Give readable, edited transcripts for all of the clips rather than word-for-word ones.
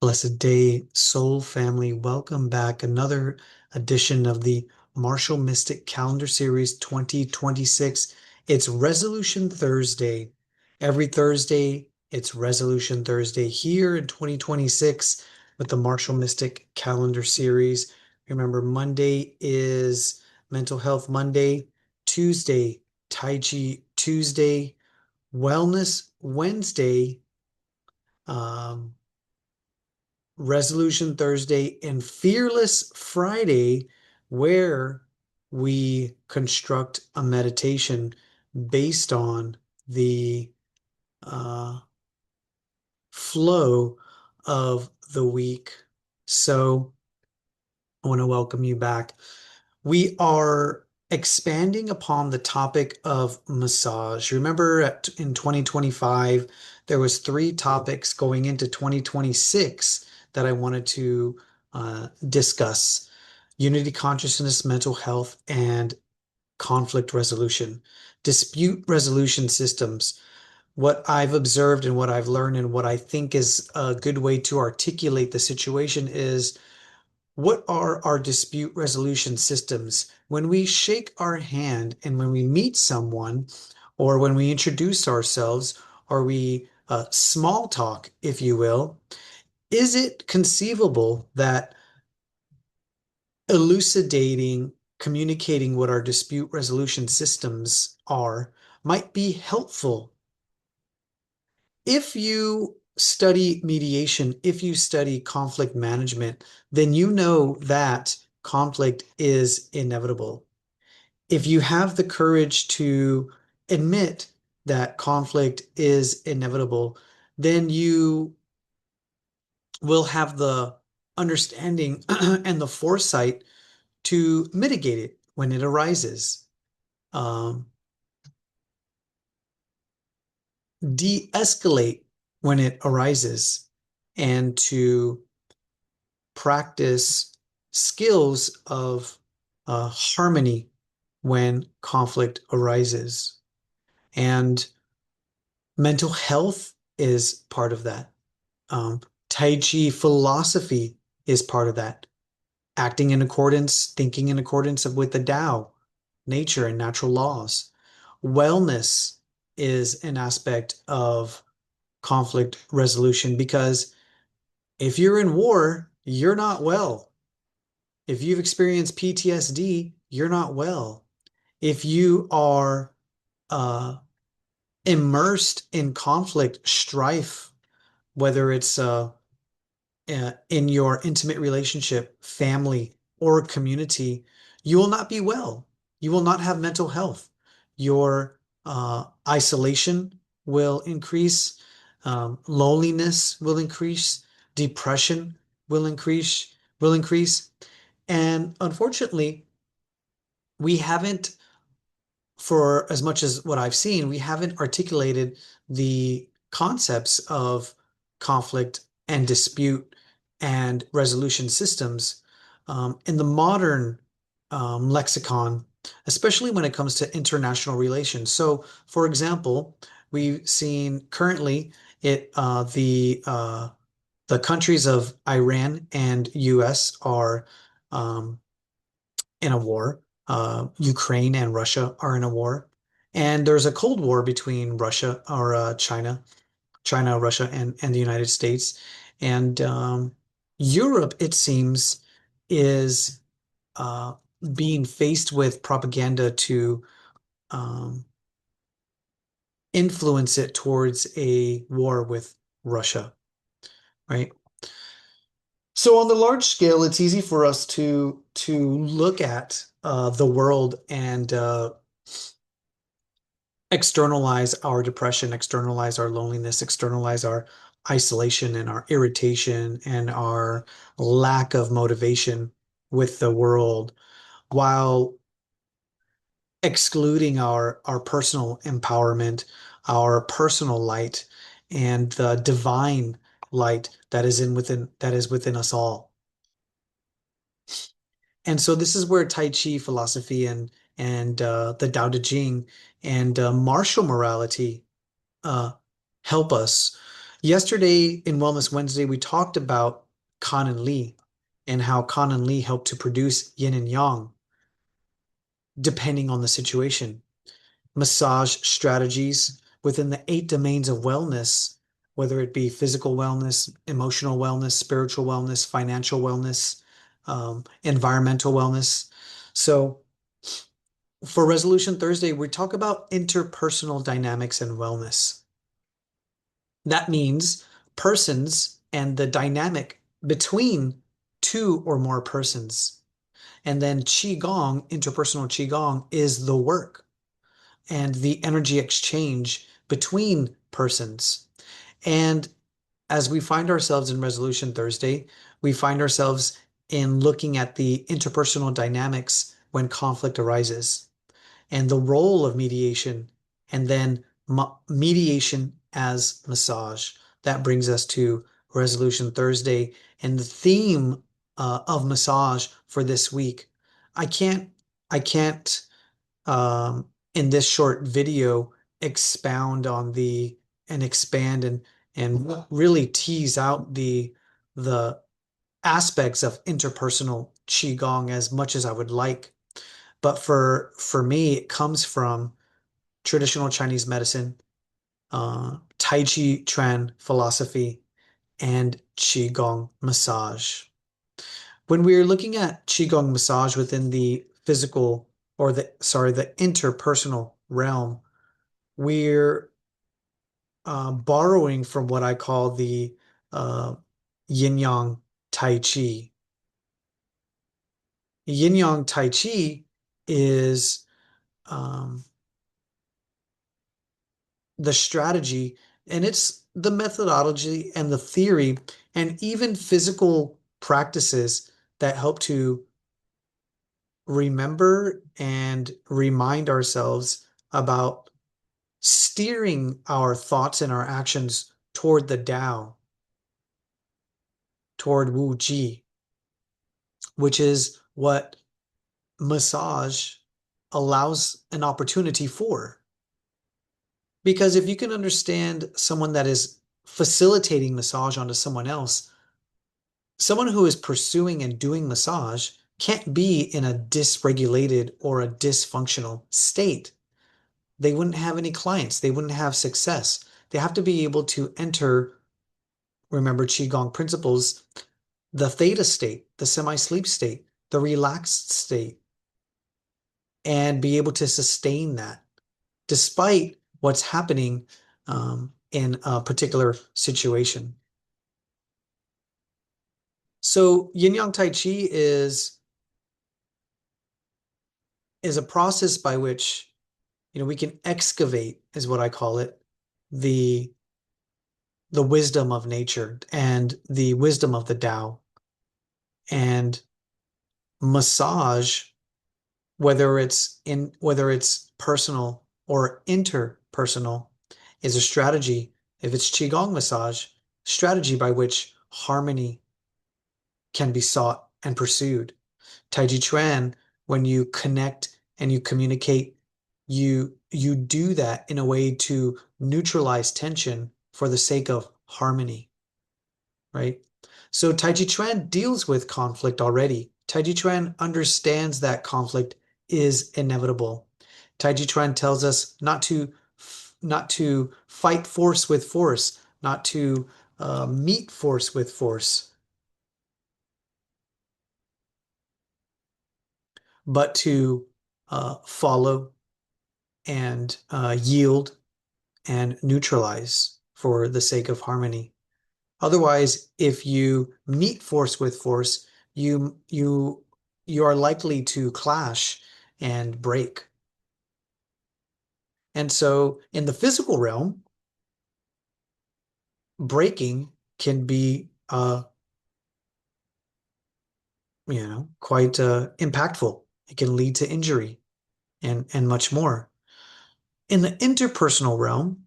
Blessed day, soul family. Welcome back. Another edition of the Martial Mystic Calendar Series 2026. It's Resolution Thursday. Every Thursday, it's Resolution Thursday here in 2026 with the Martial Mystic Calendar Series. Remember, Monday is Mental Health Monday, Tuesday, Tai Chi Tuesday, Wellness Wednesday, um, Resolution Thursday, and Fearless Friday, where we construct a meditation based on the uh, flow of the week. So I want to welcome you back. We are expanding upon the topic of massage. Remember in 2025, there was three topics going into 2026 that I wanted to discuss: unity consciousness, mental health, and conflict resolution, dispute resolution systems. What I've observed and what I've learned and what I think is a good way to articulate the situation is, what are our dispute resolution systems? When we shake our hand and when we meet someone, or when we introduce ourselves, or we small talk, if you will, is it conceivable that elucidating, communicating what our dispute resolution systems are might be helpful? If you study mediation, if you study conflict management, then you know that conflict is inevitable. If you have the courage to admit that conflict is inevitable, then you will have the understanding and the foresight to mitigate it when it arises. Um, De-escalate when it arises, and to practice skills of harmony when conflict arises. And mental health is part of that. Um, Tai Chi philosophy is part of that. Acting in accordance, thinking in accordance with the Tao, nature and natural laws. Wellness is an aspect of conflict resolution, because if you're in war, you're not well. If you've experienced PTSD, you're not well. If you are uh, immersed in conflict, strife, whether it's in your intimate relationship, family, or community, you will not be well. You will not have mental health. Your isolation will increase, loneliness will increase, depression will increase. And unfortunately, we haven't, for as much as what I've seen, we haven't articulated the concepts of conflict and dispute and resolution systems in the modern lexicon, especially when it comes to international relations. So, for example, we've seen currently the countries of Iran and US are um, in a war. Ukraine and Russia are in a war. And there's a Cold War between China, Russia, and the United States. And Europe, it seems, is uh, being faced with propaganda to um, influence it towards a war with Russia, right? So on the large scale, it's easy for us to look at the world and externalize our depression, externalize our loneliness, externalize our isolation and our irritation and our lack of motivation with the world, while excluding our personal empowerment, our personal light, and the divine light that is within us all. And so this is where Tai Chi philosophy and the Tao Te Ching and martial morality uh, help us. Yesterday in Wellness Wednesday, we talked about Kan and Li and how Kan and Li help to produce yin and yang depending on the situation. Massage strategies within the 8 domains of wellness, whether it be physical wellness, emotional wellness, spiritual wellness, financial wellness, environmental wellness. So for Resolution Thursday, we talk about interpersonal dynamics and wellness. That means persons and the dynamic between two or more persons. And then Qigong, interpersonal Qigong, is the work and the energy exchange between persons. And as we find ourselves in Resolution Thursday, we find ourselves in looking at the interpersonal dynamics when conflict arises and the role of mediation, and then mediation as massage. That brings us to Resolution Thursday and the theme of massage for this week. I can't, I can't, in this short video expound on the and expand and really tease out the aspects of interpersonal qigong as much as I would like. But for me, it comes from traditional Chinese medicine, Tai Chi Chuan philosophy, and Qigong massage. When we're looking at Qigong massage within the physical or the interpersonal realm, we're borrowing from what I call the uh, yin yang Tai Chi. Yin yang Tai Chi is um, the strategy, and it's the methodology and the theory and even physical practices that help to remember and remind ourselves about steering our thoughts and our actions toward the Tao, toward Wu Ji, which is what massage allows an opportunity for. Because if you can understand someone that is facilitating massage onto someone else, someone who is pursuing and doing massage can't be in a dysregulated or a dysfunctional state. They wouldn't have any clients. They wouldn't have success. They have to be able to enter, remember Qigong principles, the theta state, the semi-sleep state, the relaxed state, and be able to sustain that despite what's happening in a particular situation. So Yin Yang Tai Chi is a process by which we can excavate, is what I call it, the the wisdom of nature and the wisdom of the Tao. And massage, whether it's personal or interpersonal, is a strategy. If it's Qigong massage, strategy by which harmony can be sought and pursued. Tai Chi Chuan, when you connect and you communicate, you do that in a way to neutralize tension for the sake of harmony, right? So Tai Chi Chuan deals with conflict already. Tai Chi Chuan understands that conflict is inevitable. Tai Chi Chuan tells us not to fight force with force, not to meet force with force, but to follow and yield and neutralize for the sake of harmony. Otherwise, if you meet force with force, you are likely to clash and break. And so in the physical realm, breaking can be quite impactful. It can lead to injury and much more. In the interpersonal realm,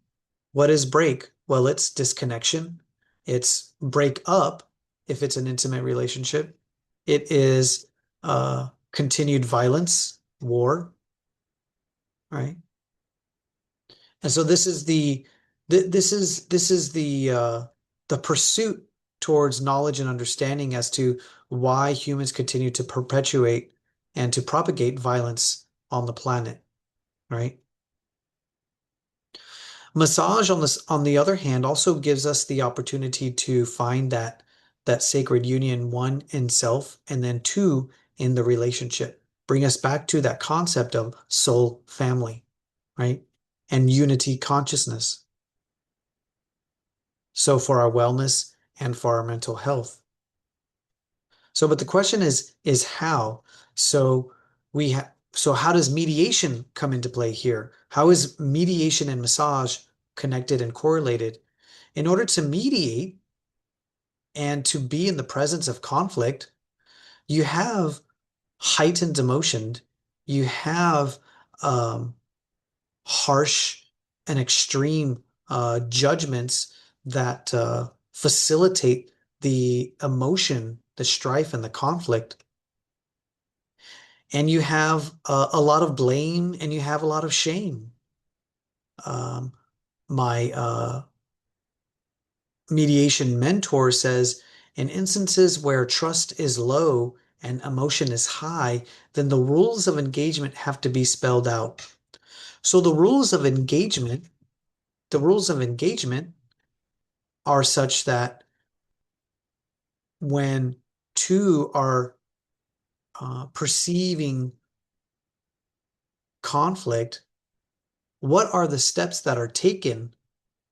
what is break? Well, it's disconnection. It's break up if it's an intimate relationship. It is continued violence, war, right? And so this is the the pursuit towards knowledge and understanding as to why humans continue to perpetuate and to propagate violence on the planet, right? Massage on the other hand also gives us the opportunity to find that sacred union, one in self and then two in the relationship. Bring us back to that concept of soul family, right? And unity consciousness. So for our wellness and for our mental health. So, but the question is how? So so how does mediation come into play here? How is mediation and massage connected and correlated? In order to mediate and to be in the presence of conflict, you have heightened emotion, you have um, harsh and extreme judgments that facilitate the emotion, the strife, and the conflict. And you have a lot of blame and you have a lot of shame. Um, my mediation mentor says in instances where trust is low and emotion is high, then the rules of engagement have to be spelled out. So the rules of engagement are such that when two are perceiving conflict, what are the steps that are taken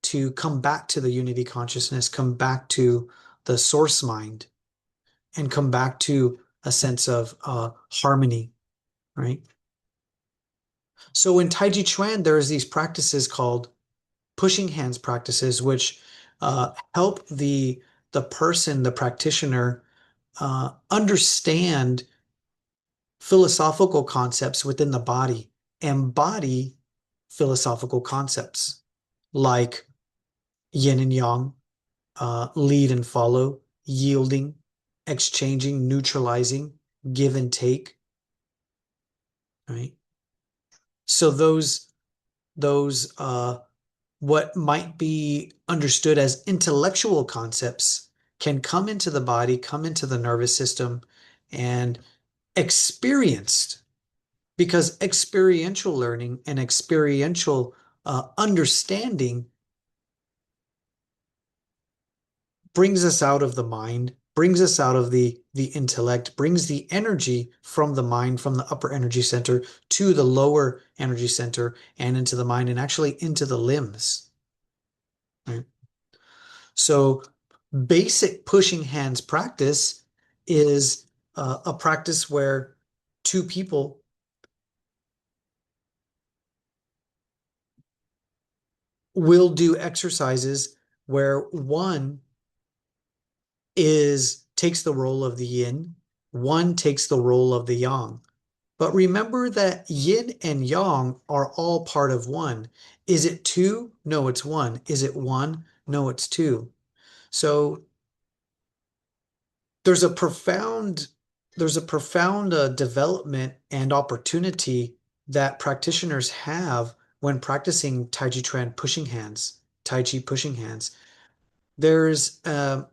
to come back to the unity consciousness, come back to the source mind, and come back to a sense of harmony, right? So in Tai Chi Chuan, there's these practices called pushing hands practices, which help the person, the practitioner, understand philosophical concepts within the body, embody philosophical concepts like yin and yang, lead and follow, yielding, exchanging, neutralizing, give and take, right? So those what might be understood as intellectual concepts can come into the body, come into the nervous system, and experienced because experiential learning and experiential understanding brings us out of the mind, brings us out of the intellect, brings the energy from the mind, from the upper energy center to the lower energy center and into the mind and actually into the limbs. Right? So basic pushing hands practice is a practice where two people will do exercises where one is takes the role of the yin, one takes the role of the yang. But remember that yin and yang are all part of one. Is it two? No, it's one. Is it one? No, it's two. So there's a profound there's a profound development and opportunity that practitioners have when practicing Tai Chi Chuan pushing hands, Tai Chi pushing hands. There's an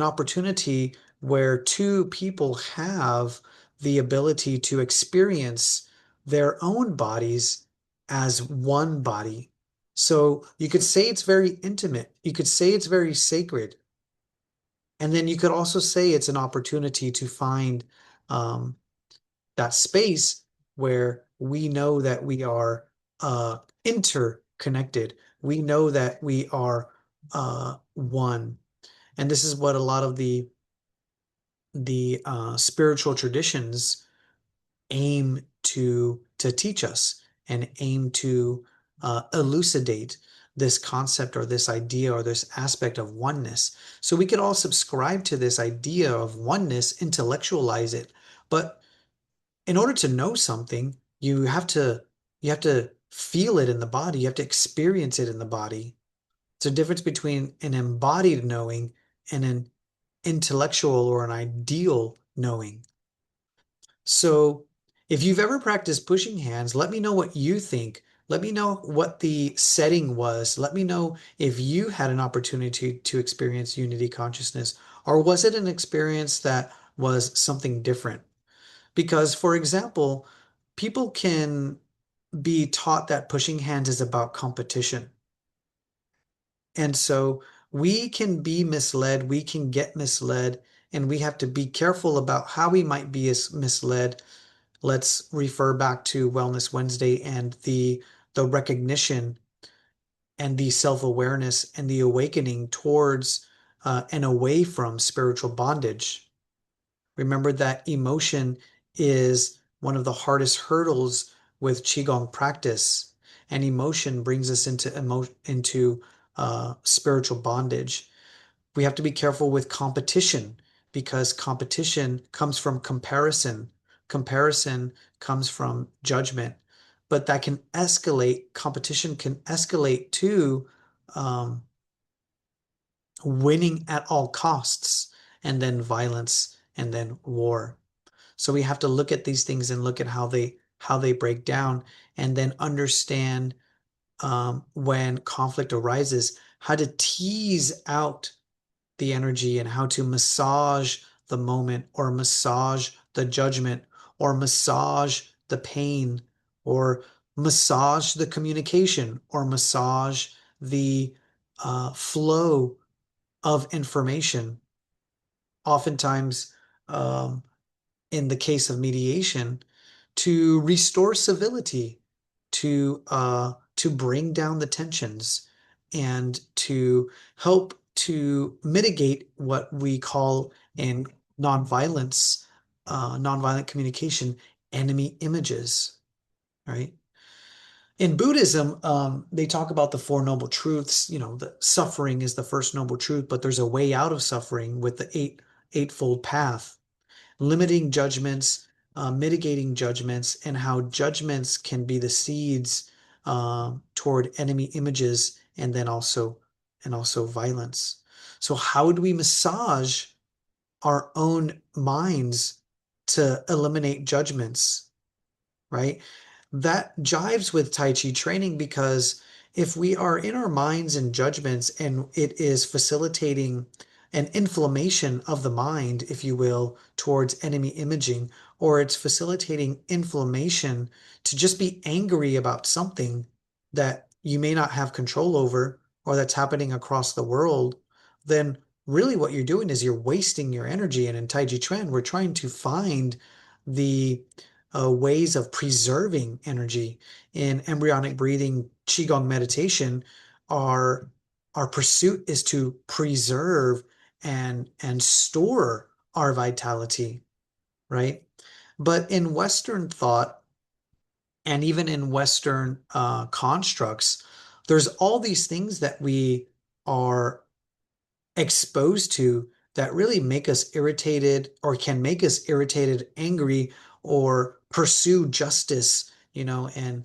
opportunity where two people have the ability to experience their own bodies as one body. So you could say it's very intimate. You could say it's very sacred. And then you could also say it's an opportunity to find um, that space where we know that we are interconnected. We know that we are one. And this is what a lot of the spiritual traditions aim to teach us and aim to elucidate this concept or this idea or this aspect of oneness. So we could all subscribe to this idea of oneness, intellectualize it, but in order to know something, you have to feel it in the body, you have to experience it in the body. It's a difference between an embodied knowing and an intellectual or an ideal knowing. So if you've ever practiced pushing hands, let me know what you think. Let me know what the setting was. Let me know if you had an opportunity to experience unity consciousness, or was it an experience that was something different? Because, for example, people can be taught that pushing hands is about competition. And so we can be misled, we can get misled, and we have to be careful about how we might be as misled. Let's refer back to Wellness Wednesday and the recognition and the self-awareness and the awakening towards and away from spiritual bondage. Remember that emotion is one of the hardest hurdles with Qigong practice, and emotion brings us into spiritual bondage. We have to be careful with competition because competition comes from comparison. Comparison comes from judgment, but that can escalate. Competition can escalate to um, winning at all costs, and then violence, and then war. So we have to look at these things and look at how they break down, and then understand when conflict arises, how to tease out the energy and how to massage the moment or massage the judgment or massage the pain or massage the communication or massage the flow of information. Oftentimes, um, in the case of mediation, to restore civility, to bring down the tensions, and to help to mitigate what we call in nonviolence, nonviolent communication, enemy images, right? In Buddhism, they talk about the Four Noble Truths. The suffering is the first noble truth, but there's a way out of suffering with the eightfold path, limiting judgments, mitigating judgments, and how judgments can be the seeds toward enemy images, and also violence. So how do we massage our own minds to eliminate judgments, right? That jives with Tai Chi training because if we are in our minds and judgments and it is facilitating an inflammation of the mind, if you will, towards enemy imaging, or it's facilitating inflammation to just be angry about something that you may not have control over or that's happening across the world, then really what you're doing is you're wasting your energy. And in Tai Chi Chuan, we're trying to find the ways of preserving energy. In embryonic breathing, Qigong meditation, our our pursuit is to preserve and store our vitality, right? But in Western thought and even in Western constructs, there's all these things that we are exposed to that really make us irritated or can make us irritated, angry, or pursue justice, and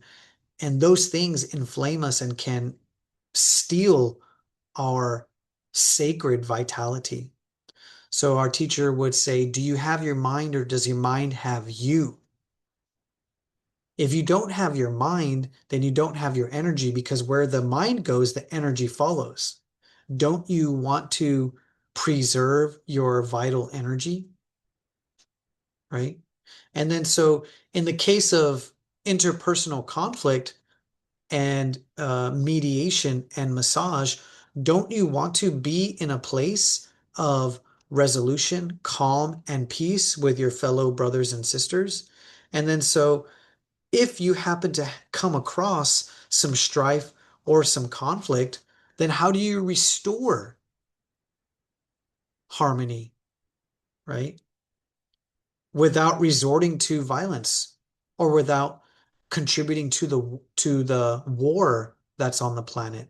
those things inflame us and can steal our sacred vitality. So our teacher would say, do you have your mind or does your mind have you? If you don't have your mind, then you don't have your energy because where the mind goes, the energy follows. Don't you want to preserve your vital energy? Right? And then, so in the case of interpersonal conflict and mediation and massage, don't you want to be in a place of resolution, calm, and peace with your fellow brothers and sisters? And then, so if you happen to come across some strife or some conflict, then how do you restore harmony, right? Without resorting to violence or without contributing to the war that's on the planet.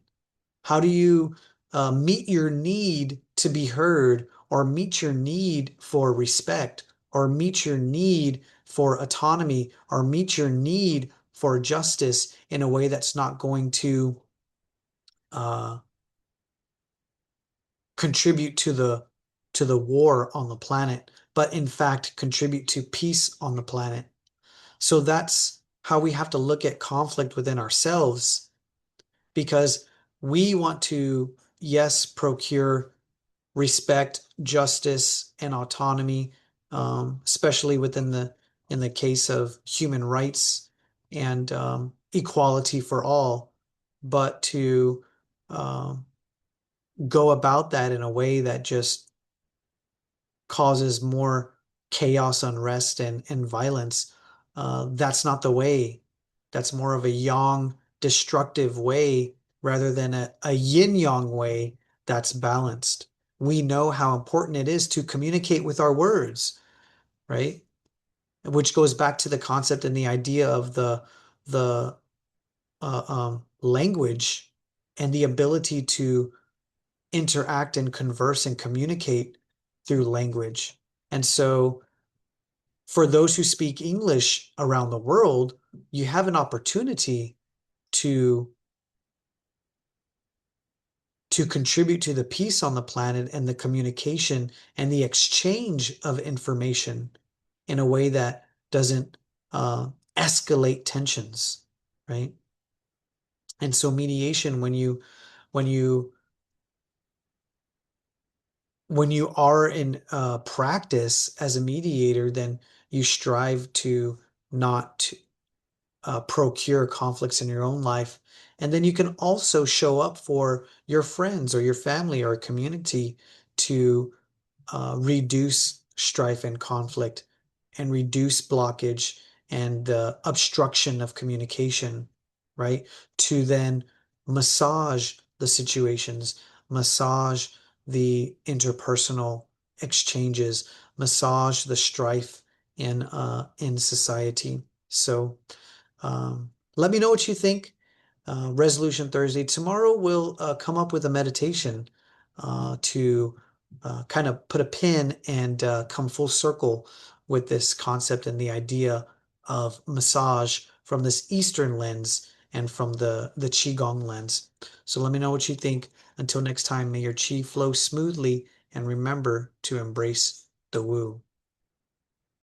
How do you meet your need to be heard, or meet your need for respect, or meet your need for autonomy, or meet your need for justice in a way that's not going to uh, contribute to the war on the planet, but in fact contribute to peace on the planet? So how we have to look at conflict within ourselves because we want to, yes, procure respect, justice, and autonomy, especially within in the case of human rights and equality for all, but to um, go about that in a way that just causes more chaos, unrest, and violence. That's not the way. That's more of a yang, destructive way rather than a yin yang way that's balanced. We know how important it is to communicate with our words, right? Which goes back to the concept and the idea of the language and the ability to interact and converse and communicate through language. And so for those who speak English around the world, you have an opportunity to contribute to the peace on the planet and the communication and the exchange of information in a way that doesn't escalate tensions, right? And so mediation, when you when you are in practice as a mediator, then you strive to not procure conflicts in your own life. And then you can also show up for your friends or your family or community to reduce strife and conflict and reduce blockage and the obstruction of communication, right? To then massage the situations, massage the interpersonal exchanges, massage the strife in society. So let me know what you think. Resolution Thursday. Tomorrow we'll come up with a meditation to kind of put a pin and come full circle with this concept and the idea of massage from this Eastern lens and from the Qigong lens. So let me know what you think. Until next time, may your Qi flow smoothly and remember to embrace the woo.